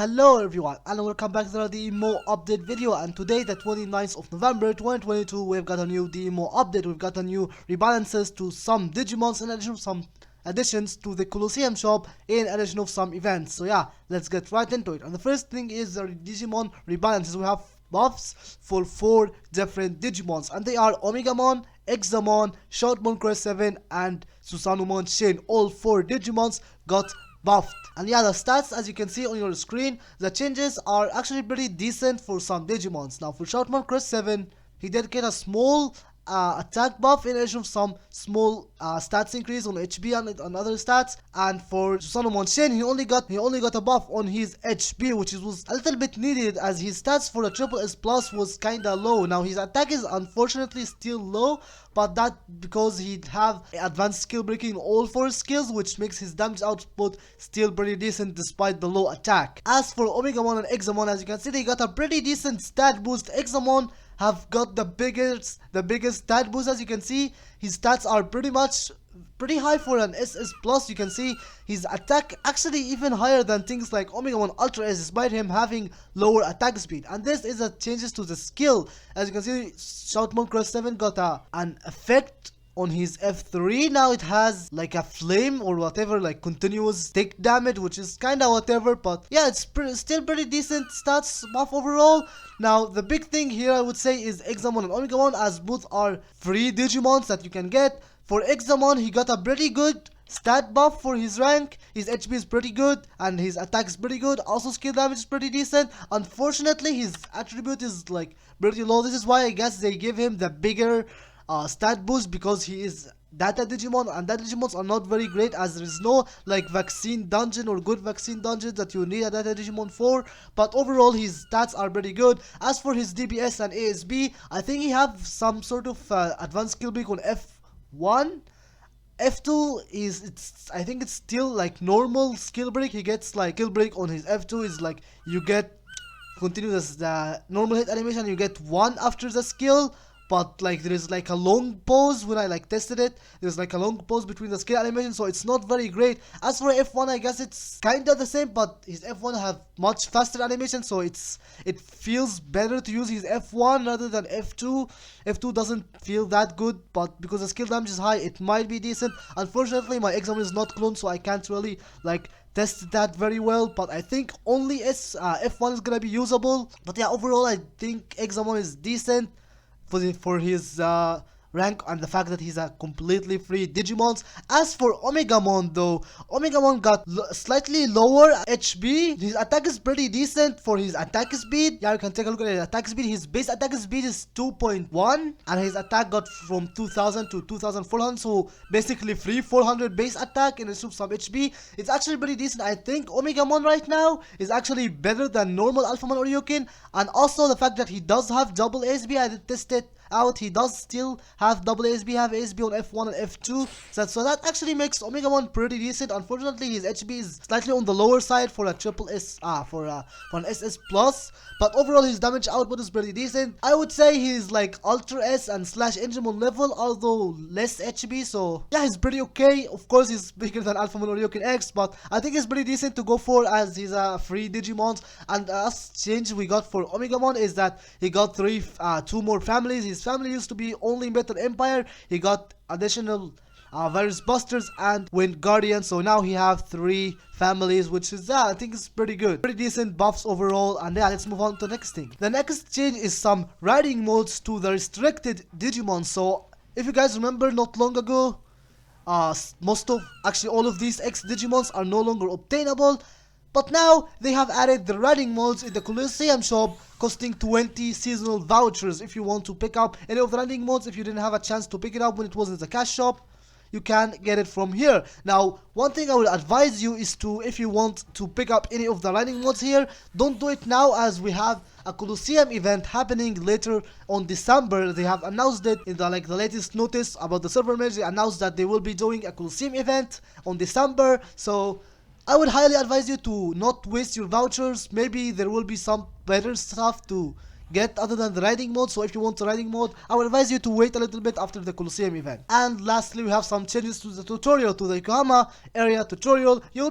Hello everyone and welcome back to the DMO update video, and today the 29th of November 2022 we've got a new DMO update. We've got a new rebalances to some Digimons in addition to some additions to the Colosseum shop in addition of some events. So yeah, let's get right into it. And the first thing is the Digimon rebalances. We have buffs for 4 different Digimons, and they are Omegamon, Examon, Shoutmon Crest 7 and Susanumon Shin. All 4 Digimons got buffed. And yeah, the stats, as you can see on your screen, the changes are actually pretty decent for some Digimons. Now for Shoutmon Crest 7, he did get a small attack buff in addition to some small stats increase on HP and other stats. And for Susanumon Shin, he only got a buff on his HP, which was a little bit needed as his stats for the triple S plus was kinda low. Now his attack is unfortunately still low, but that because he'd have advanced skill breaking in all 4 skills, which makes his damage output still pretty decent despite the low attack. As for Omegamon and Examon, as you can see, they got a pretty decent stat boost. Examon have got the biggest stat boost. As you can see, his stats are pretty high for an SS plus. You can see his attack actually even higher than things like Omegamon Ultra S, despite him having lower attack speed. And this is a changes to the skill. As you can see, Shoutmon Crest 7 got an effect on his F3. Now it has like a flame or whatever, like continuous stick damage, which is kinda whatever, but yeah, it's still pretty decent stats buff overall. Now the big thing here I would say is Examon and Omegamon, as both are free Digimons that you can get. For Examon, he got a pretty good stat buff for his rank. His HP is pretty good and his attack is pretty good. Also skill damage is pretty decent. Unfortunately, his attribute is like pretty low. This is why I guess they give him the bigger stat boost, because he is data Digimon, and data Digimons are not very great as there is no like vaccine dungeon or good vaccine dungeons that you need a data Digimon for. But overall his stats are pretty good. As for his DBS and ASB, I think he have some sort of advanced skill break on F1. F2 I think it's still like normal skill break. He gets like skill break on his F2 is like you get continuous the normal hit animation, you get 1 after the skill. But like there is like a long pause when I like tested it. There's like a long pause between the skill animation, so it's not very great. As for F1, I guess it's kinda the same, but his F1 have much faster animation, so it feels better to use his F1 rather than F2. F2 doesn't feel that good, but because the skill damage is high, it might be decent. Unfortunately, my Examon is not cloned, so I can't really like test that very well, but I think only F1 is gonna be usable. But yeah, overall I think Examon is decent for his rank and the fact that he's a completely free Digimon. As for Omegamon though, Omegamon got slightly lower HP. His attack is pretty decent for his attack speed. Yeah, you can take a look at his attack speed. His base attack speed is 2.1 and his attack got from 2000 to 2400, so basically free 400 base attack and some HP. It's actually pretty decent. I think Omegamon right now is actually better than normal Alphamon or Ryukin, and also the fact that he does have double ASB. I did test it out, he does still have double ASB, have ASB on F1 and F2, so that actually makes Omegamon pretty decent. Unfortunately, his HP is slightly on the lower side for a triple S, for an SS plus, but overall his damage output is pretty decent. I would say he's like Ultra S and slash Enjimon level, although less HP, so yeah, he's pretty okay. Of course, he's bigger than Alphamon or Ryukin X, but I think it's pretty decent to go for as he's a free Digimon. And last change we got for Omegamon is that he got 2 more families. His family used to be only Metal Empire. He got additional Virus Busters and Wind Guardian, so now he have 3 families, which is I think is pretty good, pretty decent buffs overall. And yeah, let's move on to the next thing. The next change is some riding modes to the restricted Digimon. So if you guys remember, not long ago, actually all of these X Digimons are no longer obtainable. But now they have added the riding modes in the Colosseum shop, costing 20 seasonal vouchers. If you want to pick up any of the riding modes, if you didn't have a chance to pick it up when it was in the cash shop, you can get it from here. Now, one thing I will advise you is to, if you want to pick up any of the riding modes here, don't do it now, as we have a Colosseum event happening later on December. They have announced it in the latest notice about the server merge. They announced that they will be doing a Colosseum event on December, so I would highly advise you to not waste your vouchers. Maybe there will be some better stuff to get other than the riding mode. So if you want the riding mode, I would advise you to wait a little bit after the Colosseum event. And lastly, we have some changes to the tutorial, to the Yokohama area tutorial. You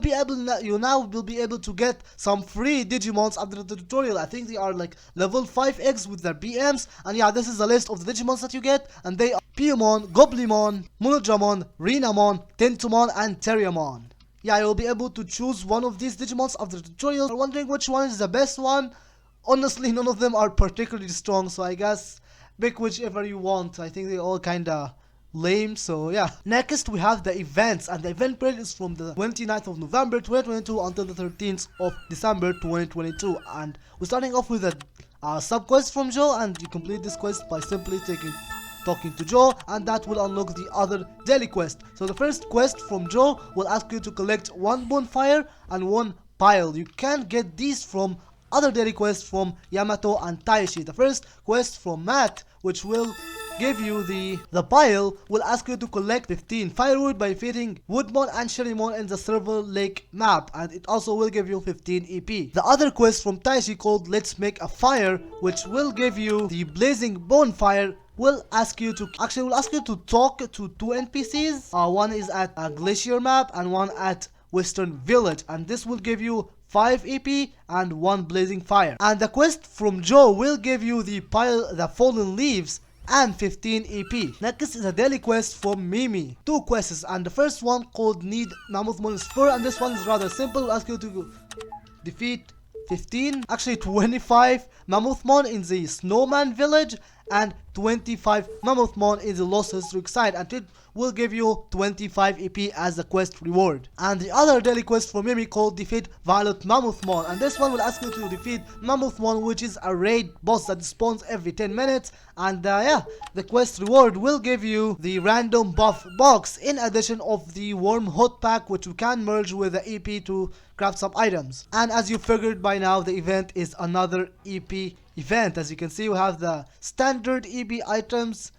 now will be able to get some free Digimons after the tutorial. I think they are like level 5x with their BMs. And yeah, this is a list of the Digimons that you get, and they are Piyomon, Goblimon, Monodramon, Renamon, Tentomon, and Terriamon. Yeah, you'll be able to choose one of these Digimons after the tutorial. If you're wondering which one is the best one, honestly, none of them are particularly strong, so I guess pick whichever you want. I think they all kinda lame, so yeah. Next, we have the events, and the event period is from the 29th of November 2022 until the 13th of December 2022. And we're starting off with a sub quest from Joe, and you complete this quest by simply talking to Joe, and that will unlock the other daily quest. So the first quest from Joe will ask you to collect 1 bonfire and 1 pile. You can get these from other daily quests from Yamato and Taishi. The first quest from Matt, which will give you the pile, will ask you to collect 15 firewood by defeating Woodmon and Sherrymon in the Silver Lake map, and it also will give you 15 EP. The other quest from Taishi, called Let's Make a Fire, which will give you the Blazing Bonfire, will ask you to talk to 2 NPCs. One is at a glacier map and one at Western Village, and this will give you 5 EP and 1 blazing fire. And the quest from Joe will give you the fallen leaves and 15 EP. Next is a daily quest from Mimi. 2 quests, and the first one called Need Mammothmon's Fur, and this one is rather simple. It'll ask you to defeat 25 Mammothmon in the Snowman Village and 25 Mammothmon in the Lost Historic Site, and it will give you 25 EP as a quest reward. And the other daily quest from Mimi, called Defeat Violet Mammothmon, and this one will ask you to defeat Mammothmon, which is a raid boss that spawns every 10 minutes. And yeah, the quest reward will give you the random buff box, in addition of the warm hot pack, which you can merge with the EP to craft some items. And as you figured by now, the event is another EP event. As you can see, we have the standard EP items.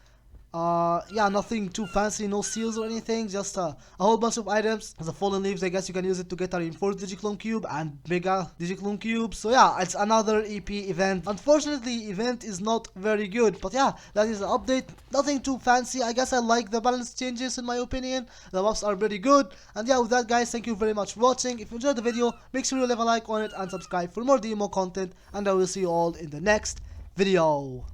Yeah, nothing too fancy, no seals or anything, just a whole bunch of items. The fallen leaves, I guess you can use it to get a reinforced Digiclone Cube and Mega Digiclone Cube. So yeah, it's another EP event. Unfortunately, event is not very good, but yeah, that is an update. Nothing too fancy. I guess I like the balance changes, in my opinion. The buffs are pretty good. And yeah, with that, guys, thank you very much for watching. If you enjoyed the video, make sure you leave a like on it and subscribe for more DMO content, and I will see you all in the next video.